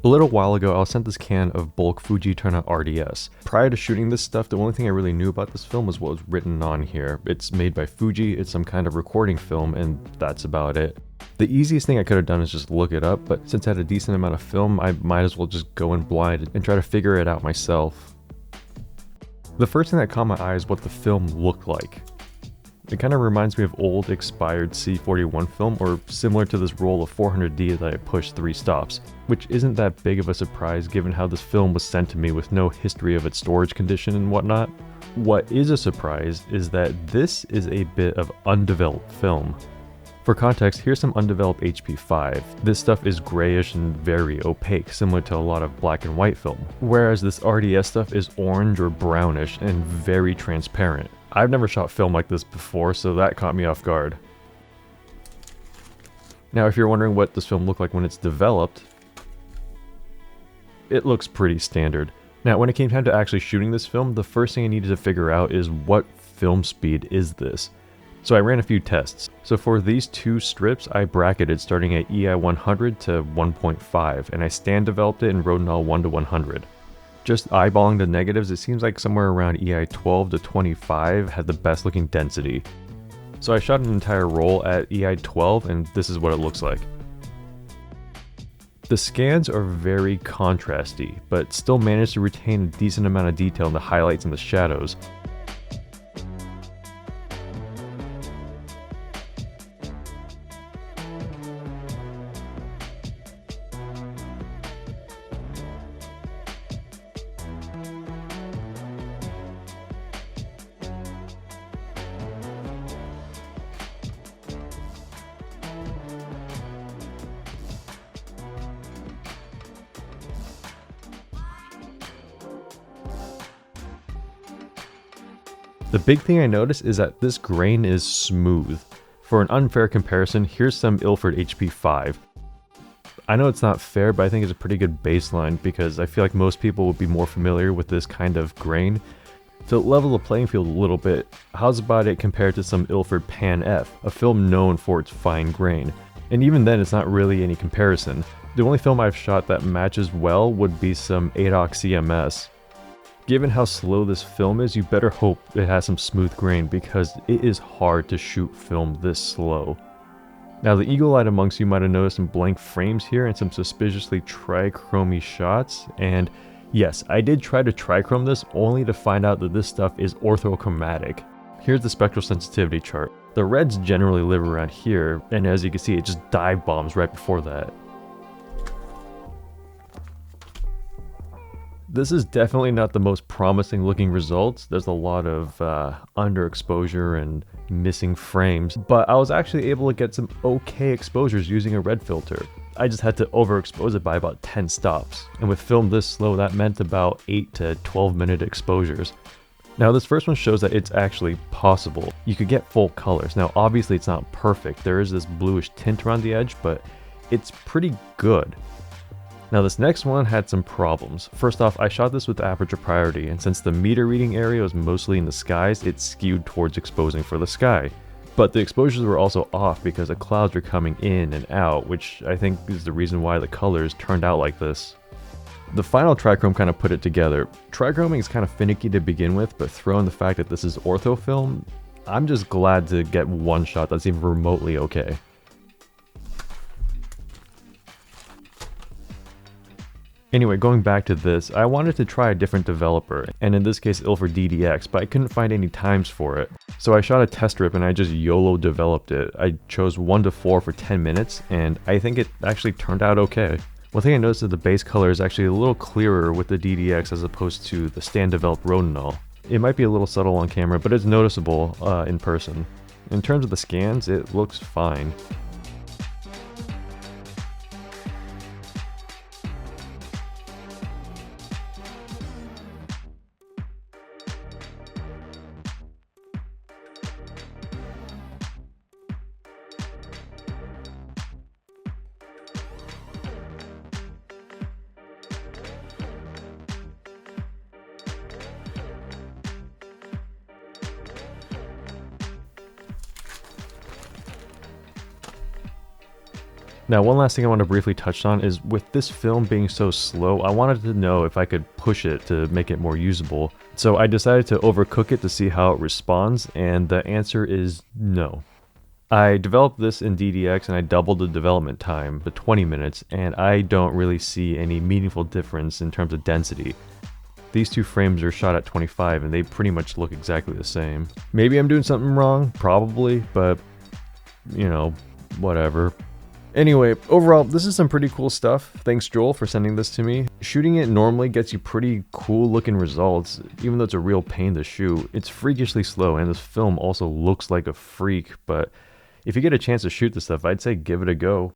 A little while ago, I was sent this can of bulk Fujifilm Eterna RDS. Prior to shooting this stuff, the only thing I really knew about this film was what was written on here. It's made by Fuji, it's some kind of recording film, and that's about it. The easiest thing I could have done is just look it up, but since I had a decent amount of film, I might as well just go in blind and try to figure it out myself. The first thing that caught my eye is what the film looked like. It kind of reminds me of old expired C41 film, or similar to this roll of 400D that I pushed 3 stops, which isn't that big of a surprise given how this film was sent to me with no history of its storage condition and whatnot. What is a surprise is that this is a bit of undeveloped film. For context, here's some undeveloped HP5. This stuff is grayish and very opaque, similar to a lot of black and white film, whereas this RDS stuff is orange or brownish and very transparent. I've never shot film like this before, so that caught me off guard. Now, if you're wondering what this film looked like when it's developed, it looks pretty standard. Now, when it came time to actually shooting this film, the first thing I needed to figure out is what film speed is this? So I ran a few tests. So for these 2 strips, I bracketed starting at EI 100 to 1.5, and I stand developed it in Rodinal 1 to 100. Just eyeballing the negatives, it seems like somewhere around EI 12 to 25 had the best looking density. So I shot an entire roll at EI 12, and this is what it looks like. The scans are very contrasty, but still managed to retain a decent amount of detail in the highlights and the shadows. The big thing I noticed is that this grain is smooth. For an unfair comparison, here's some Ilford HP5. I know it's not fair, but I think it's a pretty good baseline because I feel like most people would be more familiar with this kind of grain. To level the playing field a little bit, how's about it compared to some Ilford Pan F, a film known for its fine grain? And even then, it's not really any comparison. The only film I've shot that matches well would be some ADOC CMS. Given how slow this film is, you better hope it has some smooth grain because it is hard to shoot film this slow. Now, the eagle-eyed amongst you might have noticed some blank frames here and some suspiciously trichrome shots, and yes, I did try to trichrome this only to find out that this stuff is orthochromatic. Here's the spectral sensitivity chart. The reds generally live around here, and as you can see, it just dive bombs right before that. This is definitely not the most promising looking results. There's a lot of underexposure and missing frames, but I was actually able to get some okay exposures using a red filter. I just had to overexpose it by about 10 stops, and with film this slow, that meant about 8 to 12 minute exposures. Now this first one shows that it's actually possible. You could get full colors. Now obviously it's not perfect. There is this bluish tint around the edge, but it's pretty good. Now this next one had some problems. First off, I shot this with aperture priority, and since the meter reading area was mostly in the skies, it skewed towards exposing for the sky. But the exposures were also off because the clouds were coming in and out, which I think is the reason why the colors turned out like this. The final trichrome kind of put it together. Trichroming is kind of finicky to begin with, but throw in the fact that this is ortho film, I'm just glad to get one shot that's even remotely okay. Anyway, going back to this, I wanted to try a different developer, and in this case Ilford DD-X, but I couldn't find any times for it. So I shot a test strip and I just YOLO developed it. I chose 1 to 4 for 10 minutes, and I think it actually turned out okay. One thing I noticed is the base color is actually a little clearer with the DD-X as opposed to the stand developed Rodinal. It might be a little subtle on camera, but it's noticeable in person. In terms of the scans, it looks fine. Now, one last thing I want to briefly touch on is with this film being so slow, I wanted to know if I could push it to make it more usable. So I decided to overcook it to see how it responds, and the answer is no. I developed this in DD-X and I doubled the development time to 20 minutes, and I don't really see any meaningful difference in terms of density. These two frames are shot at 25 and they pretty much look exactly the same. Maybe I'm doing something wrong, probably, but you know, whatever. Anyway, overall, this is some pretty cool stuff. Thanks, Joel, for sending this to me. Shooting it normally gets you pretty cool looking results, even though it's a real pain to shoot. It's freakishly slow, and this film also looks like a freak, but if you get a chance to shoot this stuff, I'd say give it a go.